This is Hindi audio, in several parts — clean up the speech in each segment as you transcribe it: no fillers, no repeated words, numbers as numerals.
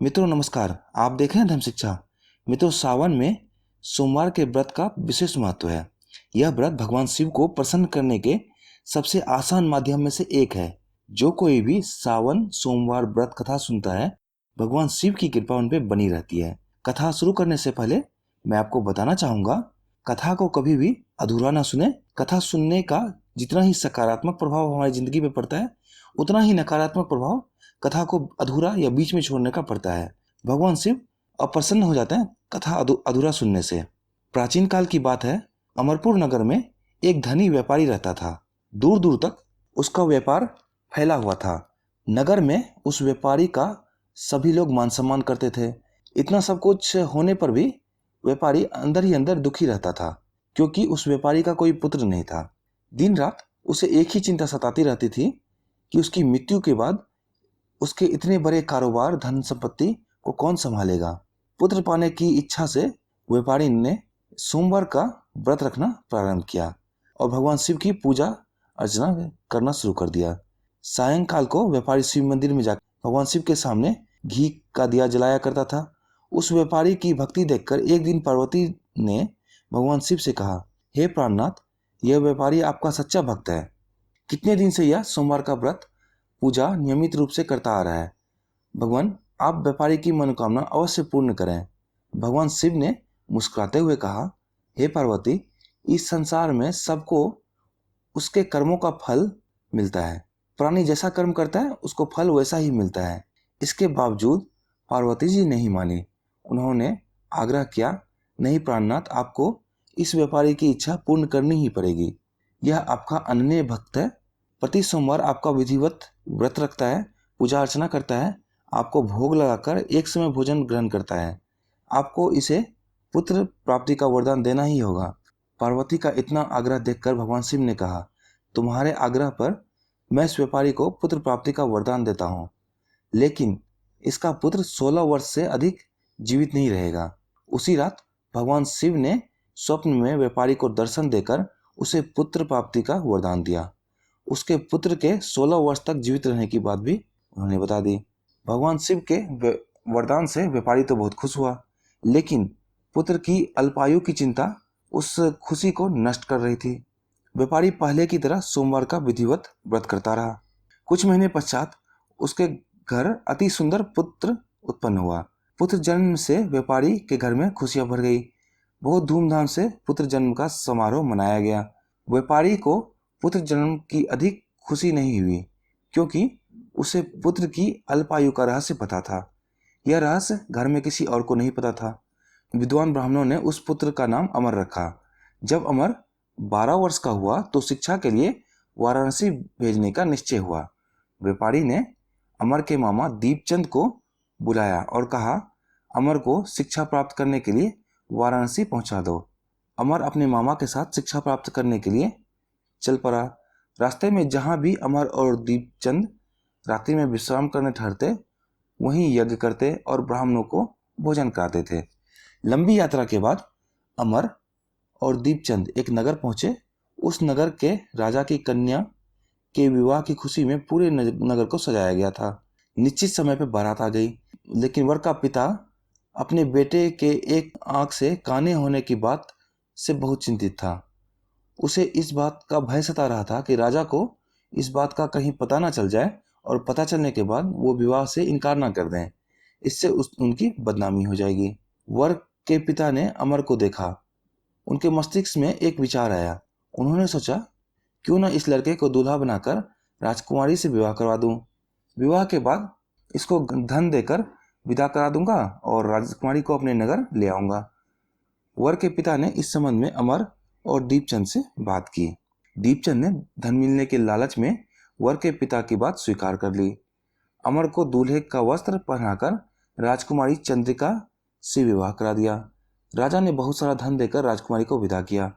मित्रों नमस्कार। आप देख रहे हैं धर्म शिक्षा। मित्रों, सावन में सोमवार के व्रत का विशेष महत्व है। यह व्रत भगवान शिव को प्रसन्न करने के सबसे आसान माध्यम में से एक है। जो कोई भी सावन सोमवार व्रत कथा सुनता है, भगवान शिव की कृपा उन पर बनी रहती है। कथा शुरू करने से पहले मैं आपको बताना चाहूंगा, कथा को कभी भी अधूरा ना सुने। कथा सुनने का जितना ही सकारात्मक प्रभाव हमारी जिंदगी पे पड़ता है, उतना ही नकारात्मक प्रभाव कथा को अधूरा या बीच में छोड़ने का पड़ता है। भगवान शिव अप्रसन्न हो जाते हैं कथा अधूरा सुनने से। प्राचीन काल की बात है, अमरपुर नगर में एक धनी व्यापारी रहता था। दूर दूर तक उसका व्यापार फैला हुआ था। नगर में उस व्यापारी का सभी लोग मान सम्मान करते थे। इतना सब कुछ होने पर भी व्यापारी अंदर ही अंदर दुखी रहता था, क्योंकि उस व्यापारी का कोई पुत्र नहीं था। दिन रात उसे एक ही चिंता सताती रहती थी कि उसकी मृत्यु के बाद उसके इतने बड़े कारोबार धन संपत्ति को कौन संभालेगा। पुत्र पाने की इच्छा से व्यापारी ने सोमवार का व्रत रखना प्रारंभ किया और भगवान शिव की पूजा अर्चना करना शुरू कर दिया। सायंकाल को व्यापारी शिव मंदिर में जाकर भगवान शिव के सामने घी का दिया जलाया करता था। उस व्यापारी की भक्ति देखकर एक दिन पार्वती ने भगवान शिव से कहा, हे प्राणनाथ, यह व्यापारी आपका सच्चा भक्त है। कितने दिन से यह सोमवार का व्रत पूजा नियमित रूप से करता आ रहा है। भगवान, आप व्यापारी की मनोकामना अवश्य पूर्ण करें। भगवान शिव ने मुस्कुराते हुए कहा, हे पार्वती, इस संसार में सबको उसके कर्मों का फल मिलता है। प्राणी जैसा कर्म करता है उसको फल वैसा ही मिलता है। इसके बावजूद पार्वती जी नहीं मानी। उन्होंने आग्रह किया, नहीं प्राणनाथ, आपको इस व्यापारी की इच्छा पूर्ण करनी ही पड़ेगी। यह आपका अनन्य भक्त है। प्रति सोमवार आपका विधिवत व्रत रखता है, पूजा अर्चना करता है, आपको भोग लगाकर एक समय भोजन ग्रहण करता है। आपको इसे पुत्र प्राप्ति का वरदान देना ही होगा। पार्वती का इतना आग्रह देखकर भगवान शिव ने कहा, तुम्हारे आग्रह पर मैं इस व्यापारी को पुत्र प्राप्ति का वरदान देता हूँ, लेकिन इसका पुत्र 16 वर्ष से अधिक जीवित नहीं रहेगा। उसी रात भगवान शिव ने स्वप्न में व्यापारी को दर्शन देकर उसे पुत्र प्राप्ति का वरदान दिया। उसके पुत्र के 16 वर्ष तक जीवित रहने की बात भी उन्होंने बता दी। भगवान शिव के वरदान से व्यापारी तो बहुत खुश हुआ, लेकिन पुत्र की अल्पायु की चिंता उस खुशी को नष्ट कर रही थी। व्यापारी पहले की तरह सोमवार का विधिवत व्रत करता रहा। कुछ महीने पश्चात उसके घर अति सुंदर पुत्र उत्पन्न हुआ। पुत्र जन्म से व्यापारी के घर में खुशियां भर गई। बहुत धूमधाम से पुत्र जन्म का समारोह मनाया गया। व्यापारी को पुत्र जन्म की अधिक खुशी नहीं हुई, क्योंकि उसे पुत्र की अल्पायु का रहस्य पता था। यह रहस्य घर में किसी और को नहीं पता था। विद्वान ब्राह्मणों ने उस पुत्र का नाम अमर रखा। जब अमर 12 वर्ष का हुआ तो शिक्षा के लिए वाराणसी भेजने का निश्चय हुआ। व्यापारी ने अमर के मामा दीपचंद को बुलाया और कहा, अमर को शिक्षा प्राप्त करने के लिए वाराणसी पहुंचा दो। अमर अपने मामा के साथ शिक्षा प्राप्त करने के लिए चल पड़ा। रास्ते में जहां भी अमर और दीपचंद रात्रि में विश्राम करने ठहरते, वहीं यज्ञ करते और ब्राह्मणों को भोजन कराते थे। लंबी यात्रा के बाद अमर और दीपचंद एक नगर पहुंचे। उस नगर के राजा की कन्या के विवाह की खुशी में पूरे नगर को सजाया गया था। निश्चित समय पर बारात आ गई, लेकिन वर का पिता अपने बेटे के एक आंख से काने होने की बात से बहुत चिंतित था। उसे इस बात का भय सता रहा था कि राजा को इस बात का कहीं पता ना चल जाए और पता चलने के बाद वो विवाह से इनकार ना कर दें। इससे उनकी बदनामी हो जाएगी। वर के पिता ने अमर को देखा। उनके मस्तिष्क में एक विचार आया। उन्होंने सोचा, क्यों ना इस लड़के को दूल्हा बनाकर राजकुमारी से विवाह करवा दूं। विवाह के बाद इसको धन देकर विदा करा दूंगा और राजकुमारी को अपने नगर ले आऊंगा। वर के पिता ने इस संबंध में अमर और दीपचंद से बात की। दीपचंद ने धन मिलने के लालच में वर के पिता की बात स्वीकार कर ली। अमर को दूल्हे का वस्त्र पहनाकर राजकुमारी चंद्रिका से विवाह करा दिया। राजा ने बहुत सारा धन देकर राजकुमारी को विदा किया।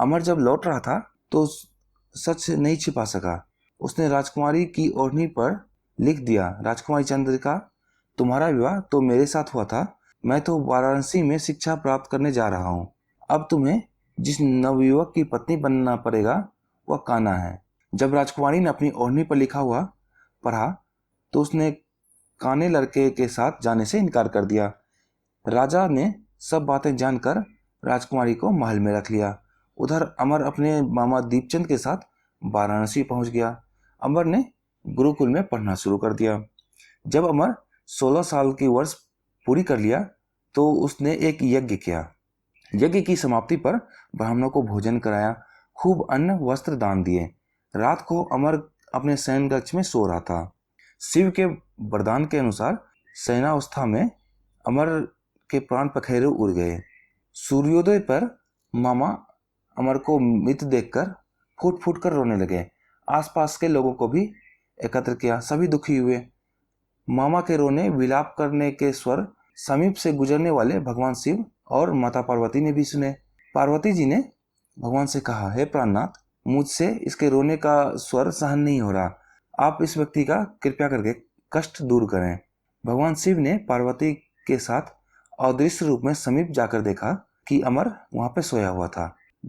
अमर जब लौट रहा था तो सच नहीं छिपा सका। उसने राजकुमारी की ओढ़नी पर लिख दिया, राजकुमारी चंद्रिका, तुम्हारा विवाह तो मेरे साथ हुआ था। मैं तो वाराणसी में शिक्षा प्राप्त करने जा रहा हूँ। अब तुम्हें जिस नवयुवक की पत्नी बनना पड़ेगा वह कान्हा है। जब राजकुमारी ने अपनी ओढ़नी पर लिखा हुआ पढ़ा तो उसने काने लड़के के साथ जाने से इनकार कर दिया। राजा ने सब बातें जानकर राजकुमारी को महल में रख लिया। उधर अमर अपने मामा दीपचंद के साथ वाराणसी पहुंच गया। अमर ने गुरुकुल में पढ़ना शुरू कर दिया। जब अमर 16 साल की वर्ष पूरी कर लिया तो उसने एक यज्ञ किया। यज्ञ की समाप्ति पर ब्राह्मणों को भोजन कराया, खूब अन्न वस्त्र दान दिए। रात को अमर अपने शयन कक्ष में सो रहा था। शिव के वरदान के अनुसार शयनावस्था में अमर के प्राण पखेरु उड़ गए। सूर्योदय पर मामा अमर को मृत देखकर फूट फूट कर रोने लगे। आसपास के लोगों को भी एकत्र किया, सभी दुखी हुए। मामा के रोने विलाप करने के स्वर समीप से गुजरने वाले भगवान शिव और माता पार्वती ने भी सुने। पार्वती जी ने भगवान से कहा, हे प्राणनाथ, मुझसे इसके रोने का स्वर सहन नहीं हो रहा, आप इस व्यक्ति का कृपया करके कष्ट दूर करें। भगवान शिव ने पार्वती के साथ अदृश्य रूप में समीप जाकर देखा कि अमर वहां पे सोया हुआ था।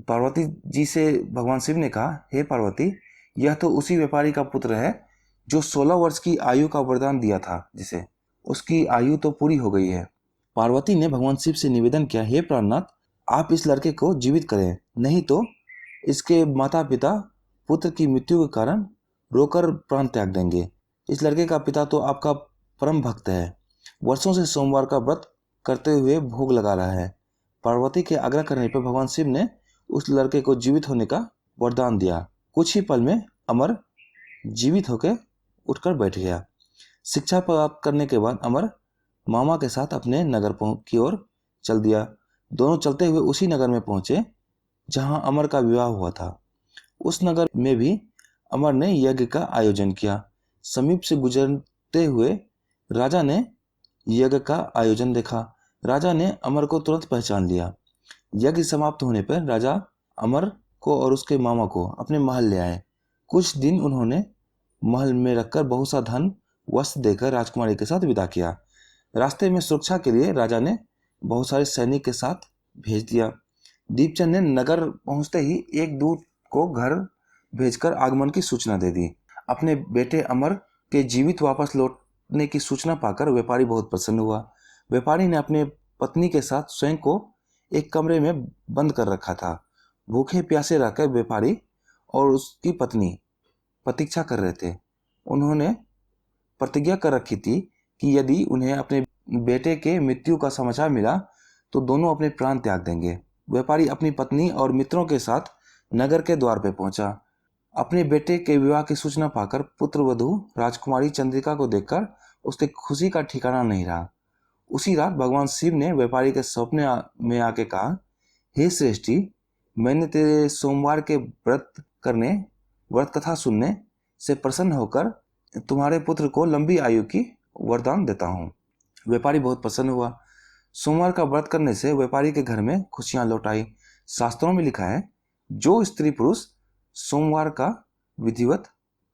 पार्वती जी से भगवान शिव ने कहा, हे पार्वती, यह तो उसी व्यापारी का पुत्र है जो 16 वर्ष की आयु का वरदान दिया था, जिसे उसकी आयु तो पूरी हो गई है। पार्वती ने भगवान शिव से निवेदन किया, हे प्राणनाथ, आप इस लड़के को जीवित करें, नहीं तो इसके माता पिता पुत्र की मृत्यु के कारण रोकर प्राण त्याग देंगे। इस लड़के का पिता तो आपका परम भक्त है, वर्षों से सोमवार का व्रत करते हुए भोग लगा रहा है। पार्वती के आग्रह करने पर भगवान शिव ने उस लड़के को जीवित होने का वरदान दिया। कुछ ही पल में अमर जीवित होकर उठकर बैठ गया। शिक्षा प्राप्त करने के बाद अमर मामा के साथ अपने नगर की ओर चल दिया। दोनों चलते हुए उसी नगर में पहुंचे जहां अमर का विवाह हुआ था। उस नगर में भी अमर ने यज्ञ का आयोजन किया। समीप से गुजरते हुए राजा ने यज्ञ का आयोजन देखा। राजा ने अमर को तुरंत पहचान लिया। यज्ञ समाप्त होने पर राजा अमर को और उसके मामा को अपने महल ले आए। कुछ दिन उन्होंने महल में रखकर बहुत सा धन वस्त्र देकर राजकुमारी के साथ विदा किया। रास्ते में सुरक्षा के लिए राजा ने बहुत सारे सैनिक के साथ भेज दिया। दीपचंद ने नगर पहुंचते ही एक दूत को घर भेजकर आगमन की सूचना दे दी। अपने बेटे अमर के जीवित वापस लौटने की सूचना पाकर व्यापारी बहुत प्रसन्न हुआ। व्यापारी ने अपने पत्नी के साथ स्वयं को एक कमरे में बंद कर रखा था। भूखे प्यासे रहकर व्यापारी और उसकी पत्नी प्रतीक्षा कर रहे थे। उन्होंने प्रतिज्ञा कर रखी थी कि यदि उन्हें अपने बेटे के मृत्यु का समाचार मिला तो दोनों अपने प्राण त्याग देंगे। व्यापारी अपनी पत्नी और मित्रों के साथ नगर के द्वार पर पहुंचा। अपने बेटे के विवाह की सूचना पाकर पुत्र वधू राजकुमारी चंद्रिका को देखकर उसके खुशी का ठिकाना नहीं रहा। उसी रात भगवान शिव ने व्यापारी के सपने में आके कहा, हे श्रेष्ठी, मैंने तेरे सोमवार के व्रत कथा सुनने से प्रसन्न होकर तुम्हारे पुत्र को लंबी आयु की वरदान देता हूँ। व्यापारी बहुत प्रसन्न हुआ। सोमवार का व्रत करने से व्यापारी के घर में खुशियां लौट आई। शास्त्रों में लिखा है, जो स्त्री पुरुष सोमवार का विधिवत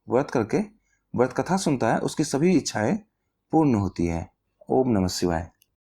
व्रत करके व्रत कथा सुनता है उसकी सभी इच्छाएं पूर्ण होती है। ओम नमः शिवाय।